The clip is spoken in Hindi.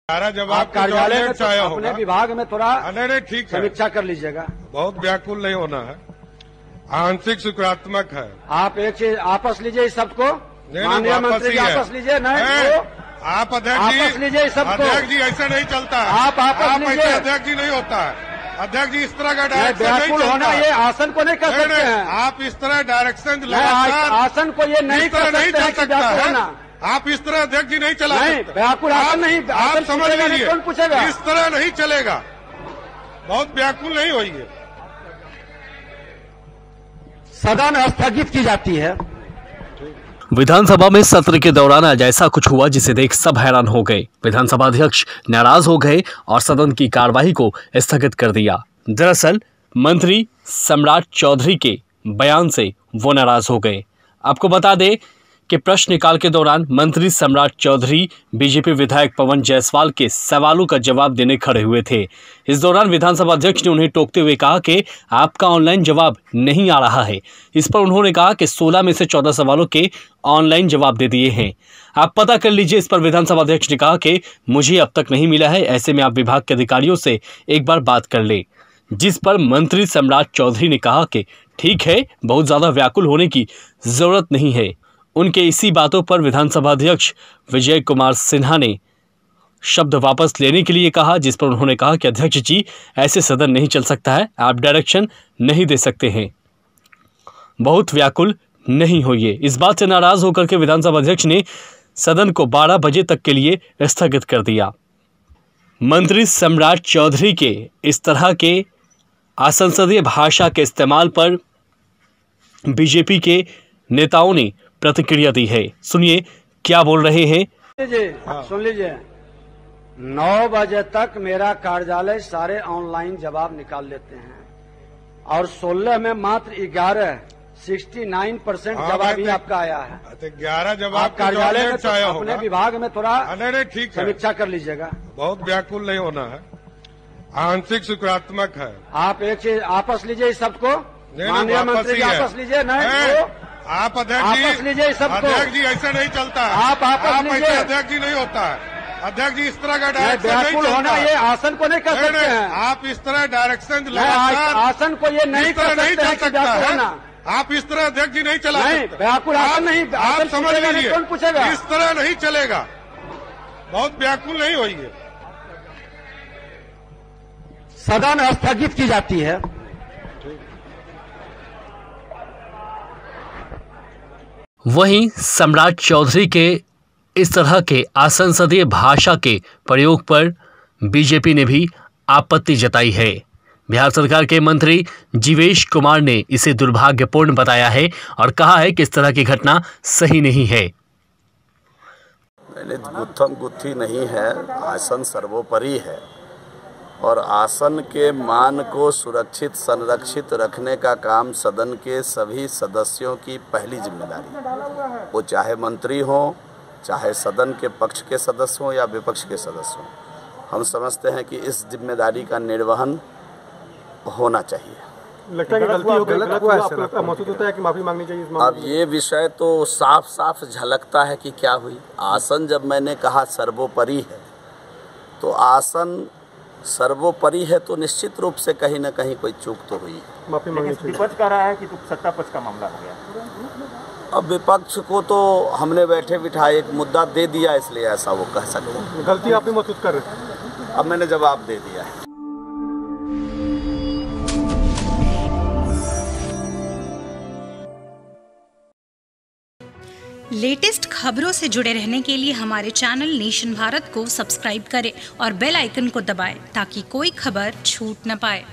आप कार्यालय में अपने विभाग में थोड़ा नहीं ठीक है, समीक्षा कर लीजिएगा। बहुत व्याकुल नहीं होना है, आंशिक सकारात्मक है। आप एक चीज आपस लीजिए इस सबको, माननीय मंत्री जी आपस लीजिए। नहीं आप अध्यक्ष जी आपस लीजिए इस सबको। अध्यक्ष जी ऐसे नहीं चलता है, आप आपस लीजिए। अध्यक्ष जी नहीं होता है, अध्यक्ष जी इस तरह का डायरेक्शन नहीं व्याकुल होना ये आसन को नहीं कर सकते हैं। आप इस तरह डायरेक्शन आसन को ये नहीं कर सकते हैं। आप इस तरह अध्यक्ष जी नहीं चला सकते। व्याकुल आसन नहीं, आप समझ लीजिए, कौन पूछेगा? इस तरह नहीं चलेगा, बहुत व्याकुल नहीं होइए। सदन स्थगित की जाती है। विधानसभा में सत्र के दौरान आज ऐसा कुछ हुआ जिसे देख सब हैरान हो गए। विधानसभा अध्यक्ष नाराज हो गए और सदन की कार्यवाही को स्थगित कर दिया। दरअसल मंत्री सम्राट चौधरी के बयान से वो नाराज हो गए। आपको बता दें कि प्रश्नकाल के दौरान मंत्री सम्राट चौधरी बीजेपी विधायक पवन जायसवाल के सवालों का जवाब देने खड़े हुए थे। इस दौरान विधानसभा अध्यक्ष ने उन्हें टोकते हुए कहा कि आपका ऑनलाइन जवाब नहीं आ रहा है। इस पर उन्होंने कहा कि 16 में से 14 सवालों के ऑनलाइन जवाब दे दिए हैं, आप पता कर लीजिए। इस पर विधानसभा अध्यक्ष ने कहा कि मुझे अब तक नहीं मिला है, ऐसे में आप विभाग के अधिकारियों से एक बार बात कर ले। जिस पर मंत्री सम्राट चौधरी ने कहा कि ठीक है, बहुत ज्यादा व्याकुल होने की जरूरत नहीं है। उनके इसी बातों पर विधानसभा अध्यक्ष विजय कुमार सिन्हा ने शब्द वापस लेने के लिए कहा, जिस पर उन्होंने कहा कि अध्यक्ष जी ऐसे सदन नहीं चल सकता है, आप डायरेक्शन नहीं दे सकते हैं, बहुत व्याकुल नहीं होइए। इस बात से नाराज होकर के विधानसभा अध्यक्ष ने सदन को 12 बजे तक के लिए स्थगित कर दिया। मंत्री सम्राट चौधरी के इस तरह के असंसदीय भाषा के इस्तेमाल पर बीजेपी के नेताओं ने प्रतिक्रिया दी है। सुनिए क्या बोल रहे हैं। सुन लीजिए, 9 बजे तक मेरा कार्यालय सारे ऑनलाइन जवाब निकाल लेते हैं और 16 में मात्र 69% जवाब ही आपका आया है। 11 जवाब कार्यालय में अपने विभाग में थोड़ा नहीं ठीक है, समीक्षा कर लीजिएगा। बहुत व्याकुल नहीं होना है, आंशिक सकारात्मक है। आप एक चीज आपस लीजिए इस सबको, माननीय मंत्री जी आपस लीजिए। नहीं आप अध्यक्ष लीजिए सबको। अध्यक्ष जी ऐसे नहीं चलता है, आप आपस लीजिए। अध्यक्ष जी नहीं होता है, अध्यक्ष जी इस तरह का डायरेक्शन व्याकुल होना ये आसन को नहीं कर सकते हैं। आप इस तरह डायरेक्शन आसन को ये नहीं कर सकते हैं। आप इस तरह अध्यक्ष जी नहीं चला सकते। व्याकुल आसन नहीं, आप समझ लीजिए, कौन पूछेगा? इस तरह नहीं चलेगा, बहुत व्याकुल नहीं होइए। सदन स्थगित की जाती है। वहीं सम्राट चौधरी के इस तरह के असंसदीय भाषा के प्रयोग पर बीजेपी ने भी आपत्ति जताई है। बिहार सरकार के मंत्री जीवेश कुमार ने इसे दुर्भाग्यपूर्ण बताया है और कहा है कि इस तरह की घटना सही नहीं है। गुत्थम गुत्थी नहीं है, आसन सर्वोपरि है और आसन के मान को सुरक्षित संरक्षित रखने का काम सदन के सभी सदस्यों की पहली जिम्मेदारी, वो चाहे मंत्री हो, चाहे सदन के पक्ष के सदस्य हों या विपक्ष के सदस्य हों। हम समझते हैं कि इस जिम्मेदारी का निर्वहन होना चाहिए। लगता है कि गलती हो गलत हुआ है, आपको महसूस होता है कि माफी मांगनी चाहिए इस मामले में? अब ये विषय तो साफ साफ झलकता है कि क्या हुई। आसन जब मैंने कहा सर्वोपरि है, तो आसन सर्वोपरि है तो निश्चित रूप से कहीं न कहीं कोई चूक तो हुई है। माफी मांगनी चाहिए। विपक्ष कह रहा है कि सत्ता पक्ष का मामला हो गया। अब विपक्ष को तो हमने बैठे बिठाए एक मुद्दा दे दिया, इसलिए ऐसा वो कह सकते हैं। गलती आप भी महसूस कर रहे हैं? अब मैंने जवाब दे दिया है। लेटेस्ट खबरों से जुड़े रहने के लिए हमारे चैनल नेशन भारत को सब्सक्राइब करें और बेल आइकन को दबाएं ताकि कोई खबर छूट न पाए।